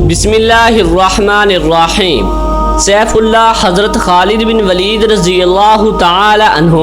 بسم اللہ الرحمن الرحیم۔ سیف اللہ حضرت خالد بن ولید رضی اللہ تعالی عنہ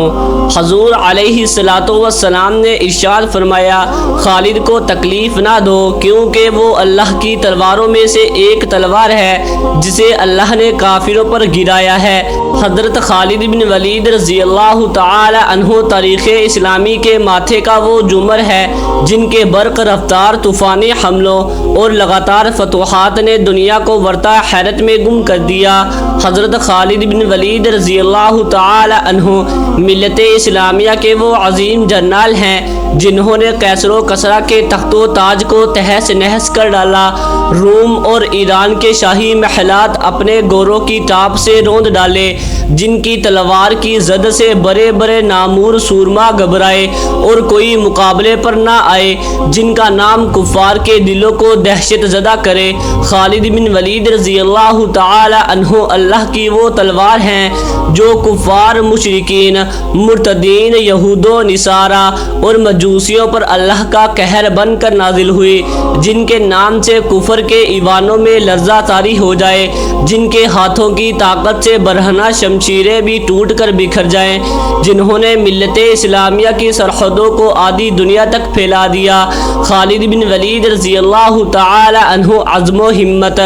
حضور علیہ الصلوۃ والسلام نے ارشاد فرمایا، خالد کو تکلیف نہ دو کیونکہ وہ اللہ کی تلواروں میں سے ایک تلوار ہے جسے اللہ نے کافروں پر گرایا ہے۔ حضرت خالد بن ولید رضی اللہ تعالی عنہ تاریخ اسلامی کے ماتھے کا وہ جمر ہے جن کے برق رفتار طوفانی حملوں اور لگاتار فتوحات نے دنیا کو ورطہ حیرت میں گم کر دیا۔ حضرت خالد بن ولید رضی اللہ تعالی عنہ ملت اسلامیہ کے وہ عظیم جرنیل ہیں جنہوں نے کیسر و کسریٰ کے تخت و تاج کو تہس نہس کر ڈالا، روم اور ایران کے شاہی محلات اپنے گوروں کی ٹاپ سے روند ڈالے، جن کی تلوار کی زد سے بڑے بڑے نامور سورما گھبرائے اور کوئی مقابلے پر نہ آئے، جن کا نام کفار کے دلوں کو دہشت زدہ کرے۔ خالد بن ولید رضی اللہ تعالی عنہ اللہ کی وہ تلوار ہیں جو کفار، مشرکین، مرتدین، یہود و نصارہ اور مجوسیوں پر اللہ کا قہر بن کر نازل ہوئی، جن کے نام سے کفر کے ایوانوں میں لرزہ طاری ہو جائے، جن کے ہاتھوں کی طاقت سے برہنہ شمشیریں بھی ٹوٹ کر بکھر جائیں، جنہوں نے ملت اسلامیہ کی سرحدوں کو آدھی دنیا تک پھیلا دیا۔ خالد بن ولید رضی اللہ تعالی عنہ عزم و ہمت،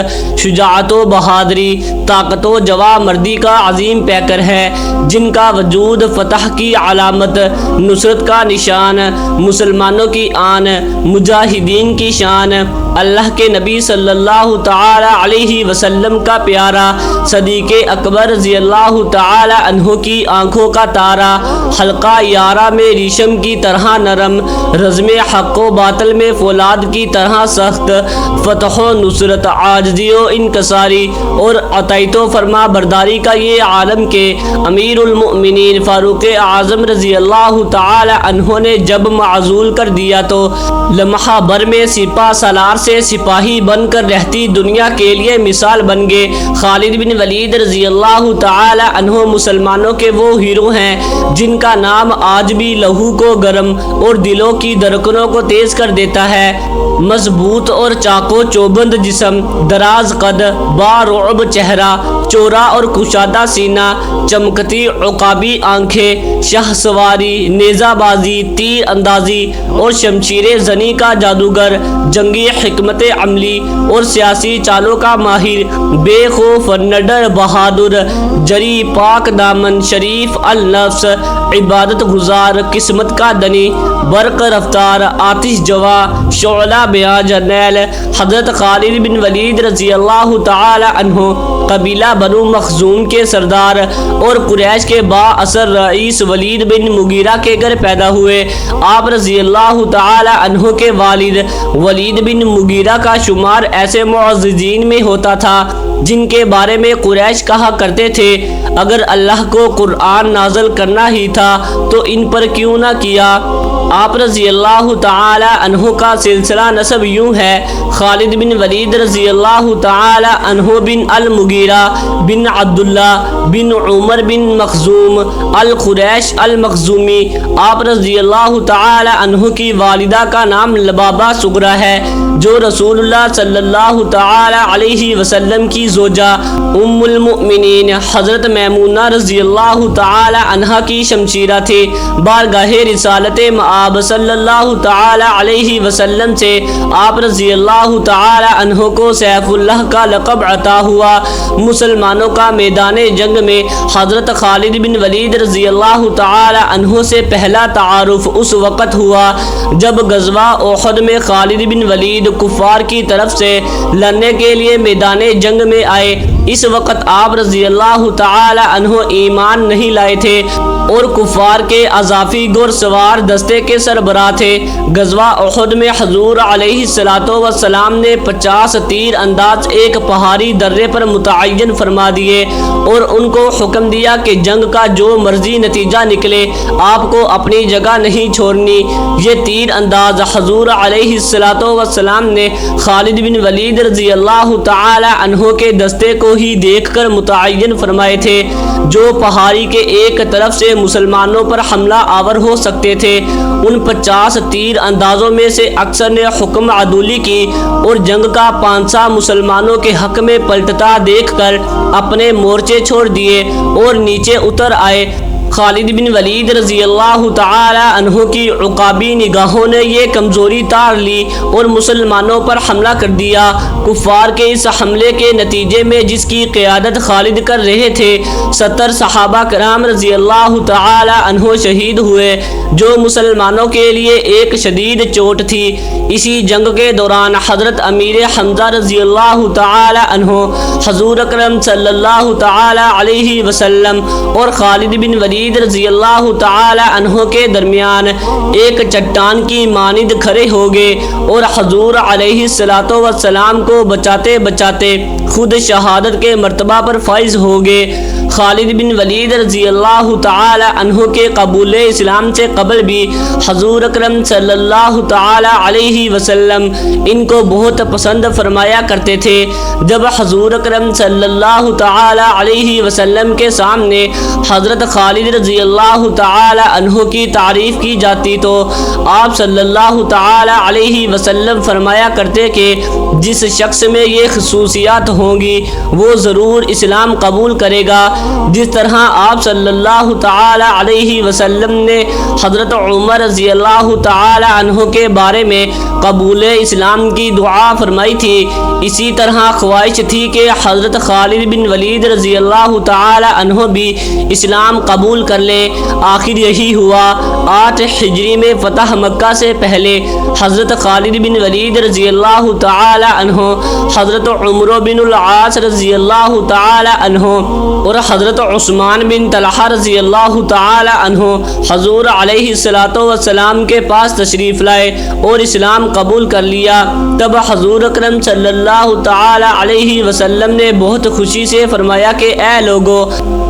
شجاعت و بہادری، طاقت و جواں مردی کا عظیم پیکر ہے، جن کا وجود فتح کی علامت، نصرت کا نشان، مسلمانوں کی آن، مجاہدین کی شان، اللہ کے نبی صلی اللہ تعالی علیہ وسلم کا پیارا، صدیق اکبر رضی اللہ تعالی عنہ کی آنکھوں کا تارا، حلقہ یارہ میں ریشم کی طرح نرم، رزم حق و باطل میں فولاد کی طرح سخت، فتح و نصرت، عاجزی و انکساری اور عطیت و فرما برداری کا یہ عالم کے امیر المؤمنین فاروق اعظم رضی اللہ تعالی عنہ نے جب معزول کر دیا تو لمحہ بھر میں سپہ سالار سے سپاہی بن کر رہتی دنیا کے لیے مثال بن گئے۔ خالد بن ولید رضی اللہ تعالی عنہ مسلمانوں کے وہ ہیرو ہیں جن کا نام آج بھی لہو کو گرم اور دلوں کی دھڑکنوں کو تیز کر دیتا ہے۔ مضبوط اور چاقو چوبند جسم، دراز قد، بارعب چہرہ، چورا اور کشادہ سینہ، چمکتی عقابی آنکھیں، شاہ سواری، نیزہ بازی، تیر اندازی اور شمشیر زنی کا جادوگر، جنگی حکمت عملی اور سیاسی چالوں کا ماہر، بے خوف نڈر بہادر، جری پاک دامن، شریف النفس، عبادت گزار، قسمت کا دنی، برق رفتار، آتش جواں، شعلہ بیاں جرنیل حضرت خالد بن ولید رضی اللہ تعالی عنہ قبیلہ بنو مخزوم کے سردار اور قریش کے با اثر رئیس ولید بن مغیرہ کے گھر پیدا ہوئے۔ آپ رضی اللہ تعالی عنہ کے والد ولید بن مغیرہ کا شمار ایسے معززین میں ہوتا تھا جن کے بارے میں قریش کہا کرتے تھے، اگر اللہ کو قرآن نازل کرنا ہی تھا تو ان پر کیوں نہ کیا۔ آپ رضی اللہ تعالی عنہ کا سلسلہ نسب یوں ہے: خالد بن ولید رضی اللہ تعالی عنہ بن المغیرہ بن عبداللہ بن عمر بن مخزوم القریش المخزومی۔ آپ رضی اللہ تعالی عنہ کی والدہ کا نام لبابہ صغرا ہے جو رسول اللہ صلی اللہ تعالی علیہ وسلم کی زوجہ ام المؤمنین حضرت میمونہ رضی اللہ تعالی عنہا کی شمشیرہ تھے۔ بارگاہ رسالت مآب صلی اللہ تعالی علیہ وسلم سے آپ رضی اللہ تعالی عنہ کو سیف اللہ کا لقب عطا ہوا۔ مسلمانوں کا میدان جنگ میں حضرت خالد بن ولید رضی اللہ تعالی عنہ سے پہلا تعارف اس وقت ہوا جب غزوہ احد میں خالد بن ولید کفار کی طرف سے لڑنے کے لیے میدان جنگ میں آئے۔ اس وقت آپ رضی اللہ تعالی عنہ ایمان نہیں لائے تھے اور کفار کے اضافی گھڑ سوار دستے کے سربراہ تھے۔ غزوہ احد میں حضور علیہ الصلوۃ والسلام نے 50 تیر انداز ایک پہاڑی درے پر متعین فرما دیے اور ان کو حکم دیا کہ جنگ کا جو مرضی نتیجہ نکلے آپ کو اپنی جگہ نہیں چھوڑنی۔ یہ تیر انداز حضور علیہ الصلوۃ والسلام نے خالد بن ولید رضی اللہ تعالی عنہ کے دستے کو ہی دیکھ کر متعین فرمائے تھے جو پہاڑی کے ایک طرف سے مسلمانوں پر حملہ آور ہو سکتے تھے۔ ان 50 تیر اندازوں میں سے اکثر نے حکم عدولی کی اور جنگ کا پانسا مسلمانوں کے حق میں پلٹتا دیکھ کر اپنے مورچے چھوڑ دیے اور نیچے اتر آئے۔ خالد بن ولید رضی اللہ تعالی عنہ کی عقابی نگاہوں نے یہ کمزوری تار لی اور مسلمانوں پر حملہ کر دیا۔ کفار کے اس حملے کے نتیجے میں جس کی قیادت خالد کر رہے تھے 70 صحابہ کرام رضی اللہ تعالی عنہ شہید ہوئے، جو مسلمانوں کے لیے ایک شدید چوٹ تھی۔ اسی جنگ کے دوران حضرت امیر حمزہ رضی اللہ تعالی عنہ حضور اکرم صلی اللہ تعالی علیہ وسلم اور خالد بن ولید رضی اللہ تعالی عنہ کے درمیان ایک چٹان کی مانند کھڑے ہو گئے اور حضور علیہ السلام کو بچاتے بچاتے خود شہادت کے مرتبہ پر فائز ہو گئے۔ خالد بن ولید رضی اللہ تعالی عنہ کے قبول اسلام سے قبل بھی حضور اکرم صلی اللہ تعالی علیہ وسلم ان کو بہت پسند فرمایا کرتے تھے۔ جب حضور اکرم صلی اللہ تعالی علیہ وسلم کے سامنے حضرت خالد رضی اللہ تعالی عنہ کی تعریف کی جاتی تو آپ صلی اللہ تعالی علیہ وسلم فرمایا کرتے کہ جس شخص میں یہ خصوصیات ہوں گی وہ ضرور اسلام قبول کرے گا۔ جس طرح آپ صلی اللہ تعالی علیہ وسلم نے حضرت عمر رضی اللہ تعالی عنہ کے بارے میں قبول اسلام کی دعا فرمائی تھی، اسی طرح خواہش تھی کہ حضرت خالد بن ولید رضی اللہ تعالی عنہ بھی اسلام قبول کر لے۔ آخر یہی ہوا۔ 8 ہجری میں فتح مکہ سے پہلے حضرت خالد بن ولید رضی اللہ تعالی عنہ، حضرت عمر بن العاص رضی اللہ تعالی عنہ اور حضرت عثمان بن طلحہ رضی اللہ تعالی عنہ حضور علیہ السلام کے پاس تشریف لائے اور اسلام قبول کر لیا۔ تب حضور اکرم صلی اللہ تعالی علیہ وسلم نے بہت خوشی سے فرمایا کہ اے لوگو،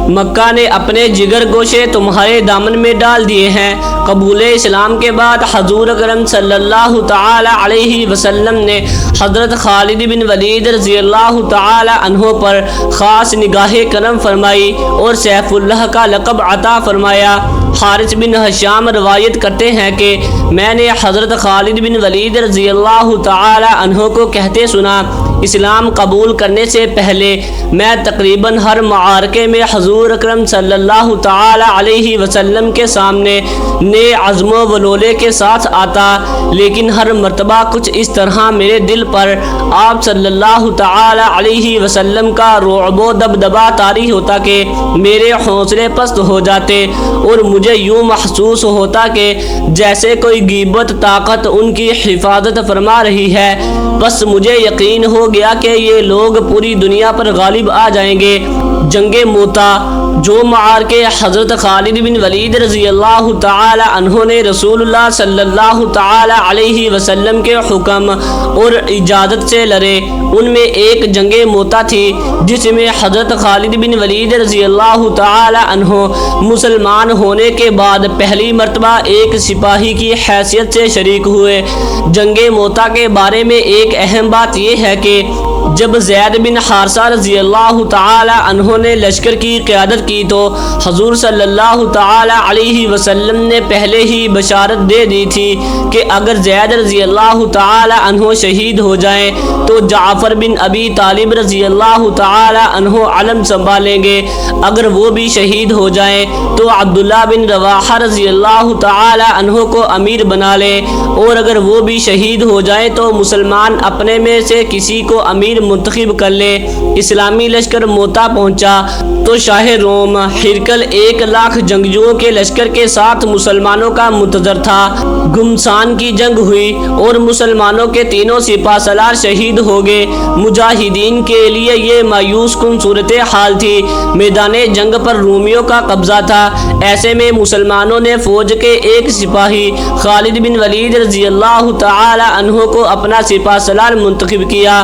مکہ نے اپنے جگر گوشے تمہارے دامن میں ڈال دیے ہیں۔ قبول اسلام کے بعد حضور اکرم صلی اللہ تعالی علیہ وسلم نے حضرت خالد بن ولید رضی اللہ تعالی عنہ پر خاص نگاہ کرم فرمائی اور سیف اللہ کا لقب عطا فرمایا۔ حارث بن ہشام روایت کرتے ہیں کہ میں نے حضرت خالد بن ولید رضی اللہ تعالی عنہ کو کہتے سنا، اسلام قبول کرنے سے پہلے میں تقریباً ہر معارکے میں حضور اکرم صلی اللہ تعالی علیہ وسلم کے سامنے نئے عزم و ولولے کے ساتھ آتا، لیکن ہر مرتبہ کچھ اس طرح میرے دل پر آپ صلی اللہ تعالی علیہ وسلم کا رعب و دبدبہ طاری ہوتا کہ میرے حوصلے پست ہو جاتے اور مجھے یوں محسوس ہوتا کہ جیسے کوئی غیبت طاقت ان کی حفاظت فرما رہی ہے۔ بس مجھے یقین ہو گیا کہ یہ لوگ پوری دنیا پر غالب آ جائیں گے۔ جنگ موتا، جو معارکے حضرت خالد بن ولید رضی اللہ تعالی عنہ نے رسول اللہ صلی اللہ تعالی علیہ وسلم کے حکم اور اجازت سے لڑے، ان میں ایک جنگ موتا تھی جس میں حضرت خالد بن ولید رضی اللہ تعالی عنہ مسلمان ہونے کے بعد پہلی مرتبہ ایک سپاہی کی حیثیت سے شریک ہوئے۔ جنگ موتا کے بارے میں ایک اہم بات یہ ہے کہ جب زید بن حارثہ رضی اللہ تعالی عنہ نے لشکر کی قیادت کی تو حضور صلی اللہ تعالی علیہ وسلم نے پہلے ہی بشارت دے دی تھی کہ اگر زید رضی اللہ تعالی عنہ شہید ہو جائیں تو جعفر بن ابی طالب رضی اللہ تعالی عنہ علم سنبھالیں گے، اگر وہ بھی شہید ہو جائیں تو عبداللہ بن رواحہ رضی اللہ تعالی عنہ کو امیر بنا لیں، اور اگر وہ بھی شہید ہو جائیں تو مسلمان اپنے میں سے کسی کو امیر منتخب کر لے۔ اسلامی لشکر موتا پہنچا تو شاہ روم ہرقل 1,00,000 جنگجوؤں کے لشکر کے ساتھ مسلمانوں کا منتظر تھا۔ گمسان کی جنگ ہوئی اور مسلمانوں کے تینوں سپہ سالار شہید ہو گئے۔ مجاہدین کے لیے یہ مایوس کن صورت حال تھی۔ میدان جنگ پر رومیوں کا قبضہ تھا۔ ایسے میں مسلمانوں نے فوج کے ایک سپاہی خالد بن ولید رضی اللہ تعالی عنہ کو اپنا سپہ سالار منتخب کیا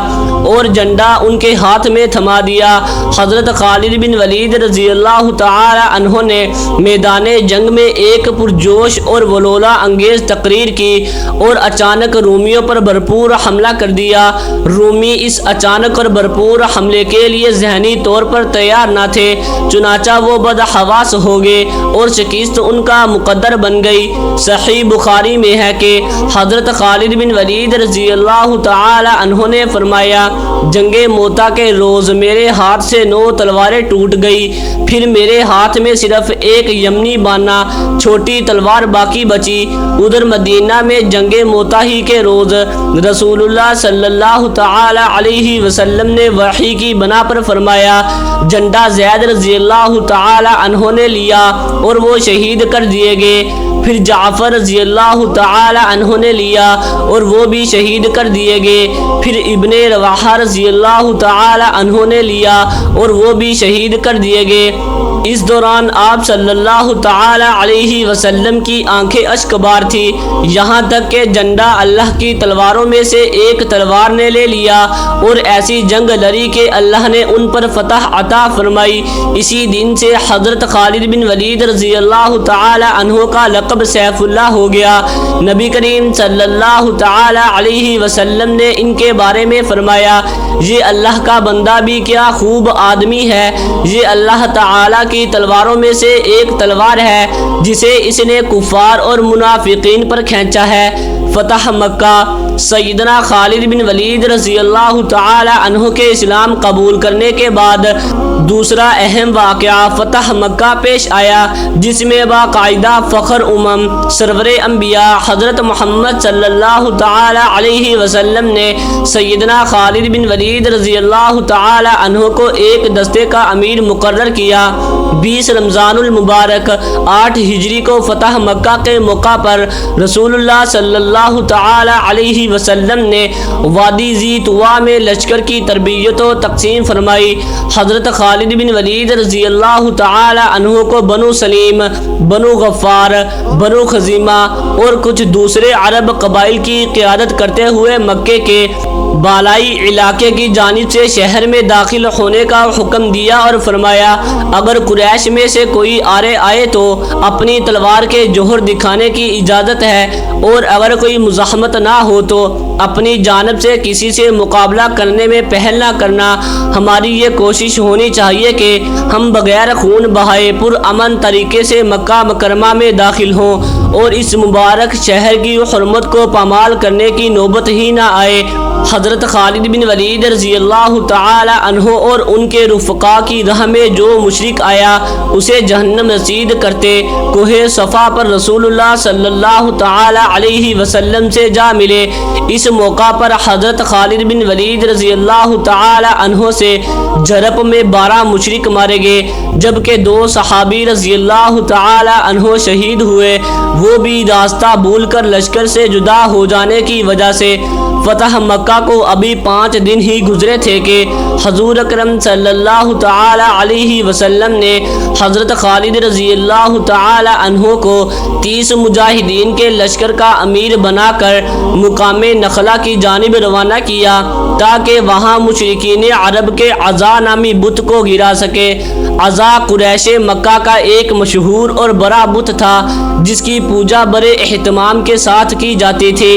اور جھنڈا ان کے ہاتھ میں تھما دیا۔ حضرت خالد بن ولید رضی اللہ تعالی عنہ نے میدان جنگ میں ایک پرجوش اور ولولہ انگیز تقریر کی اور اچانک رومیوں پر بھرپور حملہ کر دیا۔ رومی اس اچانک اور بھرپور حملے کے لیے ذہنی طور پر تیار نہ تھے، چنانچہ وہ بدحواس ہو گئے اور شکست ان کا مقدر بن گئی۔ صحیح بخاری میں ہے کہ حضرت خالد بن ولید رضی اللہ تعالی عنہ نے فرمایا، جنگ موتا کے روز میرے ہاتھ سے 9 تلواریں ٹوٹ گئی، پھر میرے ہاتھ میں صرف ایک یمنی بانا چھوٹی تلوار باقی بچی۔ ادھر مدینہ میں جنگ موتا ہی کے روز رسول اللہ صلی اللہ تعالی علیہ وسلم نے وحی کی بنا پر فرمایا، جھنڈا زید رضی اللہ تعالی عنہ نے لیا اور وہ شہید کر دیے گئے۔ پھر جعفر رضی اللہ تعالی عنہ نے لیا اور وہ بھی شہید کر دیے گئے۔ پھر ابن رواحہ رضی اللہ تعالی عنہ نے لیا اور وہ بھی شہید کر دیے گئے۔ اس دوران آپ صلی اللہ تعالی علیہ وسلم کی آنکھیں اشک بار تھی، یہاں تک کہ جھنڈا اللہ کی تلواروں میں سے ایک تلوار نے لے لیا اور ایسی جنگ لڑی کہ اللہ نے ان پر فتح عطا فرمائی۔ اسی دن سے حضرت خالد بن ولید رضی اللہ تعالی عنہ کا لقب سیف اللہ ہو گیا۔ نبی کریم صلی اللہ تعالی علیہ وسلم نے ان کے بارے میں فرمایا، یہ اللہ کا بندہ بھی کیا خوب آدمی ہے، یہ اللہ تعالی کی تلواروں میں سے ایک تلوار ہے جسے اس نے کفار اور منافقین پر کھینچا ہے۔ فتح مکہ۔ سیدنا خالد بن ولید رضی اللہ تعالی عنہ کے اسلام قبول کرنے کے بعد دوسرا اہم واقعہ فتح مکہ پیش آیا، جس میں باقاعدہ فخر سرور انبیاء حضرت محمد صلی اللہ تعالی علیہ وسلم نے سیدنا خالد بن ولید رضی اللہ تعالی عنہ کو ایک دستے کا امیر مقرر کیا۔ 20 رمضان المبارک 8 ہجری کو فتح مکہ کے موقع پر رسول اللہ صلی اللہ تعالی علیہ وسلم نے وادی ذی طویٰ میں لشکر کی تربیت و تقسیم فرمائی۔ حضرت خالد بن ولید رضی اللہ تعالی عنہ کو بنو سلیم، بنو غفار، بنو خزیمہ اور کچھ دوسرے عرب قبائل کی قیادت کرتے ہوئے مکے کے بالائی علاقے کی جانب سے شہر میں داخل ہونے کا حکم دیا اور فرمایا، اگر قریش میں سے کوئی آرے آئے تو اپنی تلوار کے جوہر دکھانے کی اجازت ہے، اور اگر کوئی مزاحمت نہ ہو تو اپنی جانب سے کسی سے مقابلہ کرنے میں پہل نہ کرنا۔ ہماری یہ کوشش ہونی چاہیے کہ ہم بغیر خون بہائے پرامن طریقے سے مکہ مکرمہ میں داخل ہوں اور اس مبارک شہر کی حرمت کو پامال کرنے کی نوبت ہی نہ آئے۔ حضرت خالد بن ولید رضی اللہ تعالی عنہ اور ان کے رفقا کی راہ میں جو مشرک آیا اسے جہنم رسید کرتے کوہ صفا پر رسول اللہ صلی اللہ تعالی علیہ وسلم سے جا ملے۔ اس موقع پر حضرت خالد بن ولید رضی اللہ تعالی عنہ سے جرپ میں 12 مشرک مارے گئے، جبکہ 2 صحابی رضی اللہ تعالی عنہ شہید ہوئے، وہ بھی راستہ بھول کر لشکر سے جدا ہو جانے کی وجہ سے۔ فتح مکہ کو ابھی 5 دن ہی گزرے تھے کہ حضور اکرم صلی اللہ تعالی علیہ وسلم نے حضرت خالد رضی اللہ تعالی عنہ کو 30 مجاہدین کے لشکر کا امیر بنا کر مقام نخلا کی جانب روانہ کیا تاکہ وہاں مشرکین عرب کے عزا نامی بت کو گرا سکے۔ عزا قریش مکہ کا ایک مشہور اور بڑا بت تھا جس کی پوجا بڑے اہتمام کے ساتھ کی جاتی تھی۔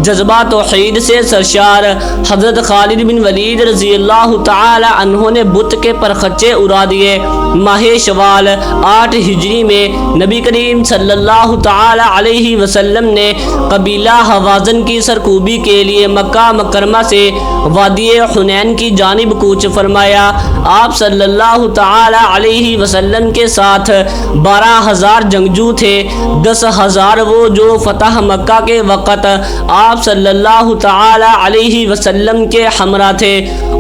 جذبہ توحید سے سرشار حضرت خالد بن ولید رضی اللہ تعالی عنہ نے بت کے پرخچے اڑا دیے۔ ماہ شوال 8 ہجری میں نبی کریم صلی اللہ تعالی علیہ وسلم نے قبیلہ حوازن کی سرکوبی کے لیے مکہ مکرمہ سے وادی حنین کی جانب کوچ فرمایا۔ آپ صلی اللہ تعالی علیہ وسلم کے ساتھ 12,000 جنگجو تھے، 10,000 وہ جو فتح مکہ کے وقت آپ صلی اللہ تعالی علیہ وسلم کے ہمراہ تھے،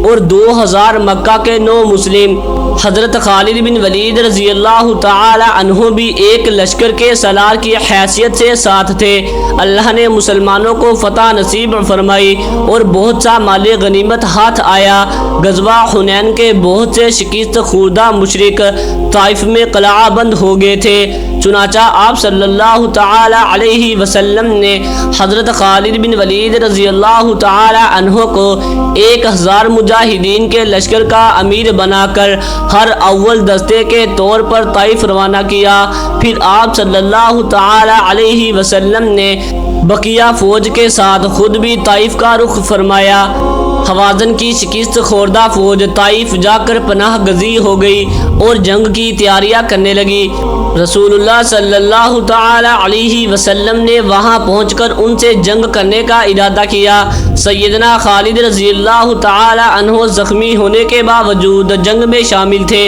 اور 2000 مکہ کے 9 مسلم۔ حضرت خالد بن ولید رضی اللہ تعالی عنہ بھی ایک لشکر کے سالار کی حیثیت سے ساتھ تھے۔ اللہ نے مسلمانوں کو فتح نصیب فرمائی اور بہت سا مال غنیمت ہاتھ آیا۔ غزوہ حنین کے بہت سے شکست خوردہ مشرک طائف میں قلعہ بند ہو گئے تھے، چنانچہ آپ صلی اللہ تعالی علیہ وسلم نے حضرت خالد بن ولید رضی اللہ تعالی عنہ کو 1000 مجاہدین کے لشکر کا امیر بنا کر ہر اول دستے کے طور پر طائف روانہ کیا۔ پھر آپ صلی اللہ تعالی علیہ وسلم نے بقیہ فوج کے ساتھ خود بھی طائف کا رخ فرمایا۔ حوازن کی شکست خوردہ فوج طائف جا کر پناہ گزین ہو گئی اور جنگ کی تیاریاں کرنے لگی۔ رسول اللہ صلی اللہ تعالی علیہ وسلم نے وہاں پہنچ کر ان سے جنگ کرنے کا ارادہ کیا۔ سیدنا خالد رضی اللہ تعالی عنہ زخمی ہونے کے باوجود جنگ میں شامل تھے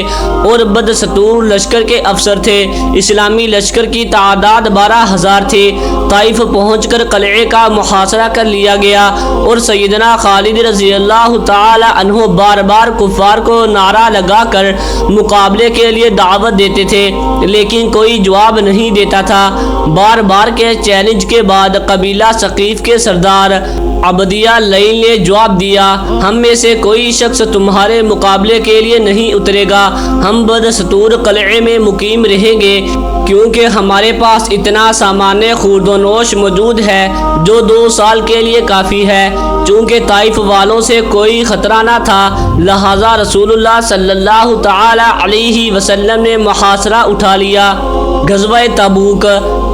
اور بدستور لشکر کے افسر تھے۔ اسلامی لشکر کی تعداد 12000 تھی۔ طائف پہنچ کر قلعے کا محاصرہ کر لیا گیا اور سیدنا خالد رضی اللہ تعالی عنہ بار بار کفار کو نعرہ لگا کر مقابلے کے لیے دعوت دیتے تھے، لیکن کوئی جواب نہیں دیتا تھا۔ بار بار کے چیلنج کے بعد قبیلہ ثقیف کے سردار عبدیہ لئی نے جواب دیا، ہم میں سے کوئی شخص تمہارے مقابلے کے لیے نہیں اترے گا، ہم بدستور قلعے میں مقیم رہیں گے کیونکہ ہمارے پاس اتنا سامان خورد و نوش موجود ہے جو 2 سال کے لیے کافی ہے۔ چونکہ طائف والوں سے کوئی خطرہ نہ تھا، لہٰذا رسول اللہ صلی اللہ تعالی علیہ وسلم نے محاصرہ اٹھا لیا۔ غزوہ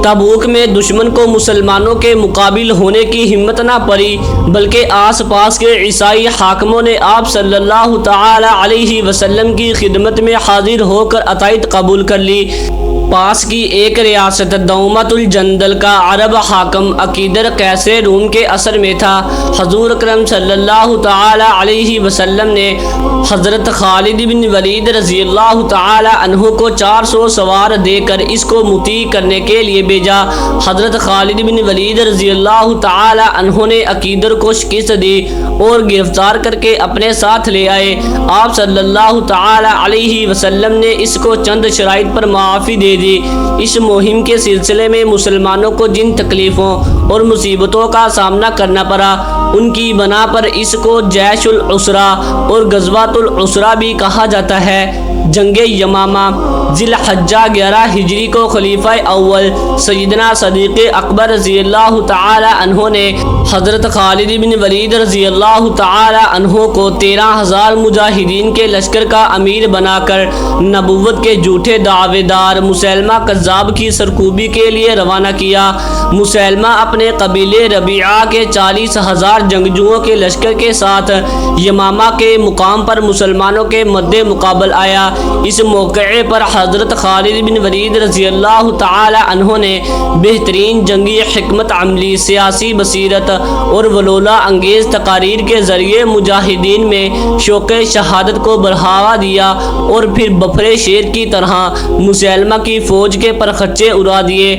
تبوک میں دشمن کو مسلمانوں کے مقابل ہونے کی ہمت نہ پڑی، بلکہ آس پاس کے عیسائی حاکموں نے آپ صلی اللہ تعالی علیہ وسلم کی خدمت میں حاضر ہو کر عطیت قبول کر لی۔ پاس کی ایک ریاست دومت الجندل کا عرب حاکم عقیدر قیصر روم کے اثر میں تھا۔ حضور اکرم صلی اللہ تعالی علیہ وسلم نے حضرت خالد بن ولید رضی اللہ تعالی عنہ کو 400 سوار دے کر اس کو مطیع کرنے کے لیے بھیجا۔ حضرت خالد بن ولید رضی اللہ تعالی عنہ نے عقیدر کو شکست دی اور گرفتار کر کے اپنے ساتھ لے آئے۔ آپ صلی اللہ تعالی علیہ وسلم نے اس کو چند شرائط پر معافی دے دی۔ اس مہم کے سلسلے میں مسلمانوں کو جن تکلیفوں اور مصیبتوں کا سامنا کرنا پڑا، ان کی بنا پر اس کو جیش العسرہ اور غزوۃ العسرہ بھی کہا جاتا ہے۔ جنگ یمامہ ذی الحجہ 11 ہجری کو خلیفہ اول سیدنا صدیق اکبر رضی اللہ تعالی عنہ نے حضرت خالد بن ولید رضی اللہ تعالی عنہ کو 13000 مجاہدین کے لشکر کا امیر بنا کر نبوت کے جھوٹے دعوے دار مسیلمہ کذاب کی سرکوبی کے لیے روانہ کیا۔ مسیلمہ اپنے قبیلے ربیعہ کے 40000 جنگجوؤں کے لشکر کے ساتھ یمامہ کے مقام پر مسلمانوں کے مد مقابل آیا۔ اس موقع پر حضرت خالد بن ولید رضی اللہ تعالی عنہ نے بہترین جنگی حکمت عملی، سیاسی بصیرت اور ولولہ انگیز تقاریر کے ذریعے مجاہدین میں شوق شہادت کو بڑھاوا دیا اور پھر بفر شیر کی طرح مسیلمہ کی فوج کے پرخچے اڑا دیے۔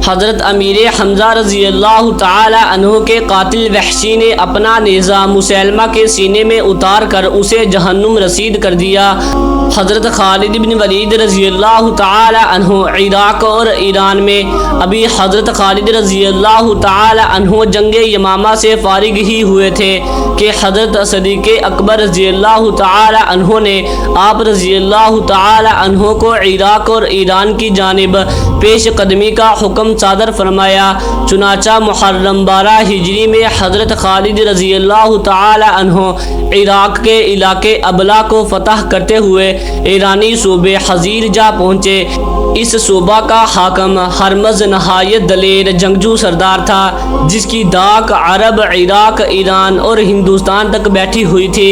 حضرت امیر حمزہ رضی اللہ تعالی عنہ کے قاتل وحشی نے اپنا نیزہ مسیلمہ کے سینے میں اتار کر اسے جہنم رسید کر دیا۔ حضرت خالد بن ولید رضی اللہ تعالی عنہ عراق اور ایران میں ابھی حضرت خالد رضی اللہ تعالی عنہ جنگ یمامہ سے فارغ ہی ہوئے تھے کہ حضرت صدیق اکبر رضی اللہ تعالی عنہ نے آپ رضی اللہ تعالی عنہ کو عراق اور ایران کی جانب پیش قدمی کا حکم صادر فرمایا۔ چنانچہ محرم 12 ہجری میں حضرت خالد رضی اللہ تعالی عنہ عراق کے علاقے ابلا کو فتح کرتے ہوئے ایرانی صوبے حضیر جا پہنچے۔ اس صوبہ کا حاکم ہرمز نہایت دلیر جنگجو سردار تھا، جس کی داغ عرب، عراق، ایران اور ہندوستان تک بیٹھی ہوئی تھی،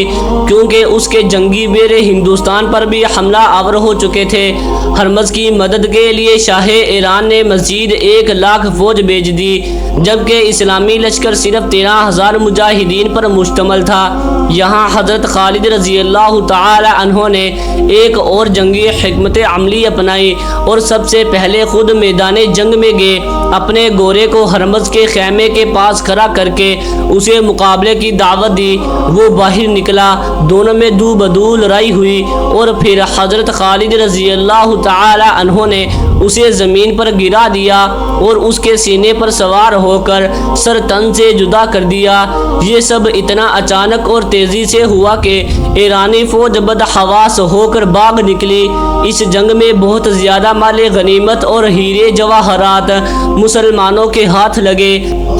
کیونکہ اس کے جنگی بیر ہندوستان پر بھی حملہ آور ہو چکے تھے۔ ہرمز کی مدد کے لیے شاہ ایران نے مزید 1,00,000 فوج بھیج دی، جبکہ اسلامی لشکر صرف 13,000 مجاہدین پر مشتمل تھا۔ یہاں حضرت خالد رضی اللہ تعالی عنہ نے ایک اور جنگی حکمت عملی اپنائی اور سب سے پہلے خود میدان جنگ میں گئے۔ اپنے گورے کو ہرمز کے خیمے کے پاس کھڑا کر کے اسے مقابلے کی دعوت دی۔ وہ باہر نکلا، دونوں میں دو بدو لڑائی ہوئی، اور پھر حضرت خالد رضی اللہ تعالی عنہ نے اسے زمین پر گرا دیا اور اس کے سینے پر سوار ہو کر سر تن سے جدا کر دیا۔ یہ سب اتنا اچانک اور تیزی سے ہوا کہ ایرانی فوج بدحواس ہو کر بھاگ نکلی۔ اس جنگ میں بہت زیادہ مال غنیمت اور ہیرے جواہرات مسلمانوں کے ہاتھ لگے۔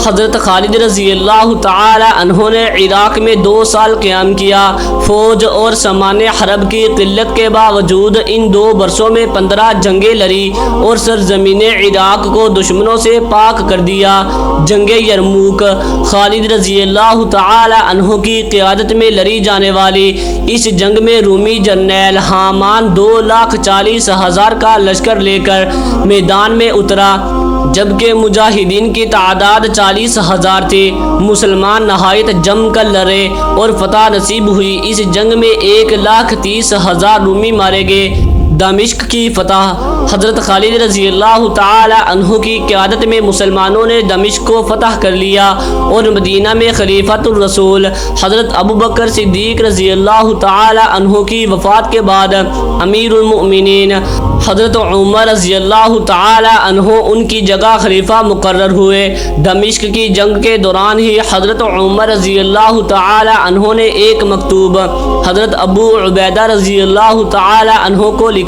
حضرت خالد رضی اللہ تعالی عنہ نے عراق میں 2 سال قیام کیا۔ فوج اور سامان حرب کی قلت کے باوجود ان 2 برسوں میں 15 جنگیں لڑی اور سرزمین عراق کو دشمنوں سے پاک کر دیا۔ جنگ یرموک خالد رضی اللہ تعالی عنہ کی قیادت میں لڑی جانے والی اس جنگ میں رومی جرنیل حامان 2,40,000 کا لشکر لے کر میدان میں اترا، جبکہ مجاہدین کی تعداد 40,000 تھی۔ مسلمان نہایت جم کر لڑے اور فتح نصیب ہوئی۔ اس جنگ میں 1,30,000 رومی مارے گئے۔ دمشق کی فتح حضرت خالد رضی اللہ تعالی عنہ کی قیادت میں مسلمانوں نے دمشق کو فتح کر لیا اور مدینہ میں خلیفۃ الرسول حضرت ابوبکر صدیق رضی اللہ تعالی عنہ کی وفات کے بعد امیر المؤمنین حضرت عمر رضی اللہ تعالی عنہ ان کی جگہ خلیفہ مقرر ہوئے۔ دمشق کی جنگ کے دوران ہی حضرت عمر رضی اللہ تعالی عنہ نے ایک مکتوب حضرت ابو عبیدہ رضی اللہ تعالی عنہ کو لکھا،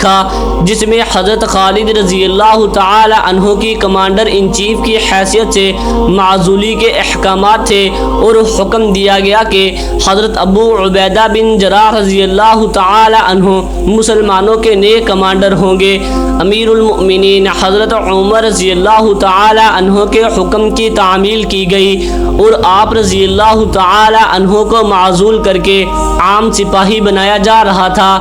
جس میں حضرت خالد رضی اللہ تعالی عنہ کی کمانڈر ان چیف کی حیثیت سے معزولی کے احکامات تھے، اور حکم دیا گیا کہ حضرت ابو عبیدہ بن جراح رضی اللہ تعالی عنہ مسلمانوں کے نئے کمانڈر ہوں گے۔ امیر المؤمنین حضرت عمر رضی اللہ تعالی عنہ کے حکم کی تعمیل کی گئی اور آپ رضی اللہ تعالی عنہ کو معزول کر کے عام سپاہی بنایا جا رہا تھا،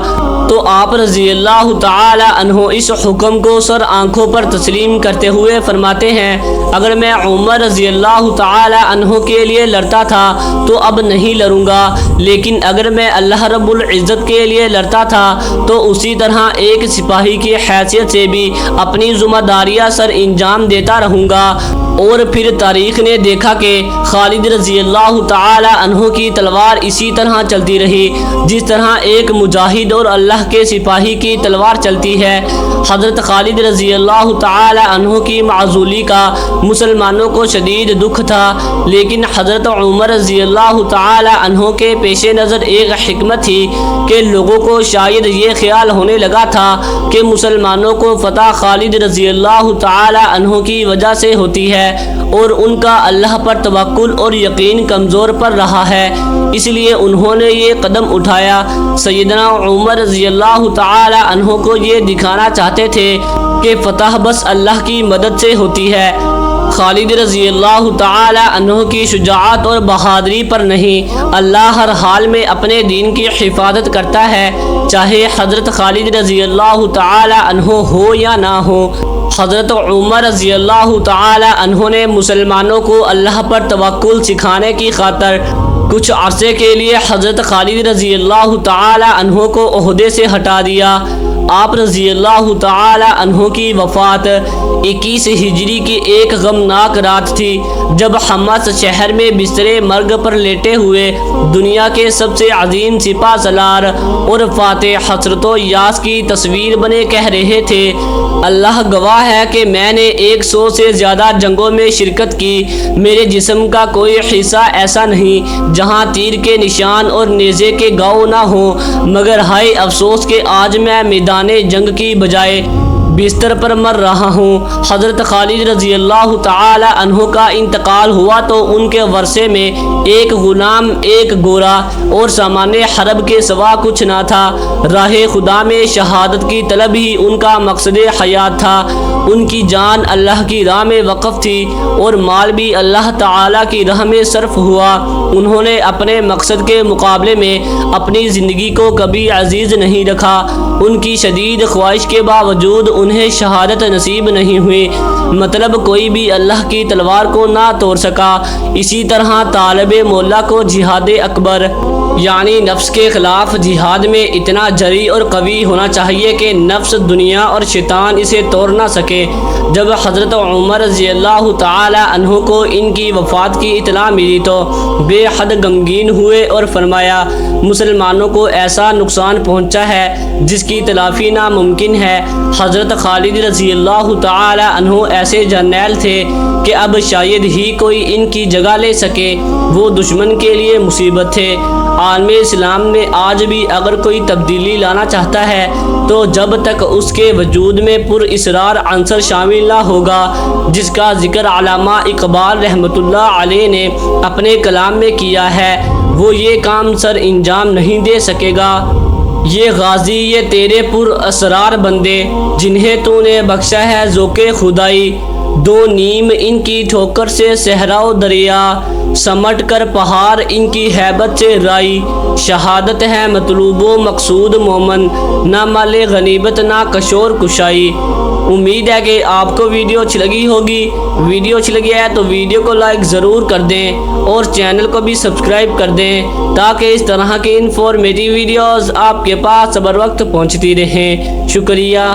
تو آپ رضی اللہ تعالی عنہ اس حکم کو سر آنکھوں پر تسلیم کرتے ہوئے فرماتے ہیں، اگر میں عمر رضی اللہ تعالی عنہ کے لیے لڑتا تھا تو اب نہیں لڑوں گا، لیکن اگر میں اللہ رب العزت کے لیے لڑتا تھا تو اسی طرح ایک سپاہی کی حیثیت سے بھی اپنی ذمہ داریاں سر انجام دیتا رہوں گا۔ اور پھر تاریخ نے دیکھا کہ خالد رضی اللہ تعالی عنہ کی تلوار اسی طرح چلتی رہی جس طرح ایک مجاہد اور اللہ کے سپاہی کی تلوار چلتی ہے۔ حضرت خالد رضی اللہ تعالی عنہ کی معزولی کا مسلمانوں کو شدید دکھ تھا، لیکن حضرت عمر رضی اللہ تعالی عنہ کے پیش نظر ایک حکمت تھی کہ لوگوں کو شاید یہ خیال ہونے لگا تھا کہ مسلمانوں کو فتح خالد رضی اللہ تعالی عنہ کی وجہ سے ہوتی ہے اور ان کا اللہ پر توکل اور یقین کمزور پر رہا ہے، اس لیے انہوں نے یہ قدم اٹھایا۔ سیدنا عمر رضی اللہ تعالی عنہ کو یہ دکھانا چاہتے تھے کہ فتح بس اللہ کی مدد سے ہوتی ہے۔ خالد رضی اللہ تعالی عنہ کی شجاعت اور بہادری پر نہیں، اللہ ہر حال میں اپنے دین کی حفاظت کرتا ہے، چاہے حضرت خالد رضی اللہ تعالی عنہ ہو یا نہ ہو۔ حضرت عمر رضی اللہ تعالی عنہ نے مسلمانوں کو اللہ پر توکل سکھانے کی خاطر کچھ عرصے کے لیے حضرت خالد رضی اللہ تعالی عنہ کو عہدے سے ہٹا دیا۔ آپ رضی اللہ تعالی عنہ کی وفات 21 ہجری کی ایک غمناک رات تھی، جب حمص شہر میں بسترے مرگ پر لیٹے ہوئے دنیا کے سب سے عظیم سپہ سالار اور فاتح حسرت و یاس کی تصویر بنے کہہ رہے تھے، اللہ گواہ ہے کہ میں نے 100 سے زیادہ جنگوں میں شرکت کی، میرے جسم کا کوئی حصہ ایسا نہیں جہاں تیر کے نشان اور نیزے کے گھاؤ نہ ہوں، مگر ہائے افسوس کہ آج میں میدان جنگ کی بجائے بستر پر مر رہا ہوں۔ حضرت خالد رضی اللہ تعالی عنہ کا انتقال ہوا تو ان کے ورثے میں ایک غلام، ایک گورا اور سامان حرب کے سوا کچھ نہ تھا۔ راہ خدا میں شہادت کی طلب ہی ان کا مقصد حیات تھا۔ ان کی جان اللہ کی راہ میں وقف تھی اور مال بھی اللہ تعالی کی راہ میں صرف ہوا۔ انہوں نے اپنے مقصد کے مقابلے میں اپنی زندگی کو کبھی عزیز نہیں رکھا۔ ان کی شدید خواہش کے باوجود انہیں شہادت نصیب نہیں ہوئی، مطلب کوئی بھی اللہ کی تلوار کو نہ توڑ سکا۔ اسی طرح طالب مولا کو جہاد اکبر یعنی نفس کے خلاف جہاد میں اتنا جری اور قوی ہونا چاہیے کہ نفس، دنیا اور شیطان اسے توڑ نہ سکے۔ جب حضرت عمر رضی اللہ تعالی عنہ کو ان کی وفات کی اطلاع ملی تو بے حد غمگین ہوئے اور فرمایا، مسلمانوں کو ایسا نقصان پہنچا ہے جس کی تلافی ناممکن ہے۔ حضرت خالد رضی اللہ تعالی عنہ ایسے جرنیل تھے کہ اب شاید ہی کوئی ان کی جگہ لے سکے، وہ دشمن کے لیے مصیبت تھے۔ عالم اسلام میں آج بھی اگر کوئی تبدیلی لانا چاہتا ہے تو جب تک اس کے وجود میں پر اسرار عنصر شامل نہ ہوگا، جس کا ذکر علامہ اقبال رحمۃ اللہ علیہ نے اپنے کلام میں کیا ہے، وہ یہ کام سر انجام نہیں دے سکے گا۔ یہ غازی، یہ تیرے پر اسرار بندے جنہیں تو نے بخشا ہے ذوق خدائی، دو نیم ان کی ٹھوکر سے صحرا و دریا، سمٹ کر پہاڑ ان کی ہیبت سے رائی، شہادت ہے مطلوب و مقصود مومن، نہ مال غنیمت نہ کشور کشائی۔ امید ہے کہ آپ کو ویڈیو اچھی لگی ہوگی۔ ویڈیو اچھی لگی ہے تو ویڈیو کو لائک ضرور کر دیں اور چینل کو بھی سبسکرائب کر دیں تاکہ اس طرح کی انفارمیٹیو ویڈیوز آپ کے پاس بر وقت پہنچتی رہیں۔ شکریہ۔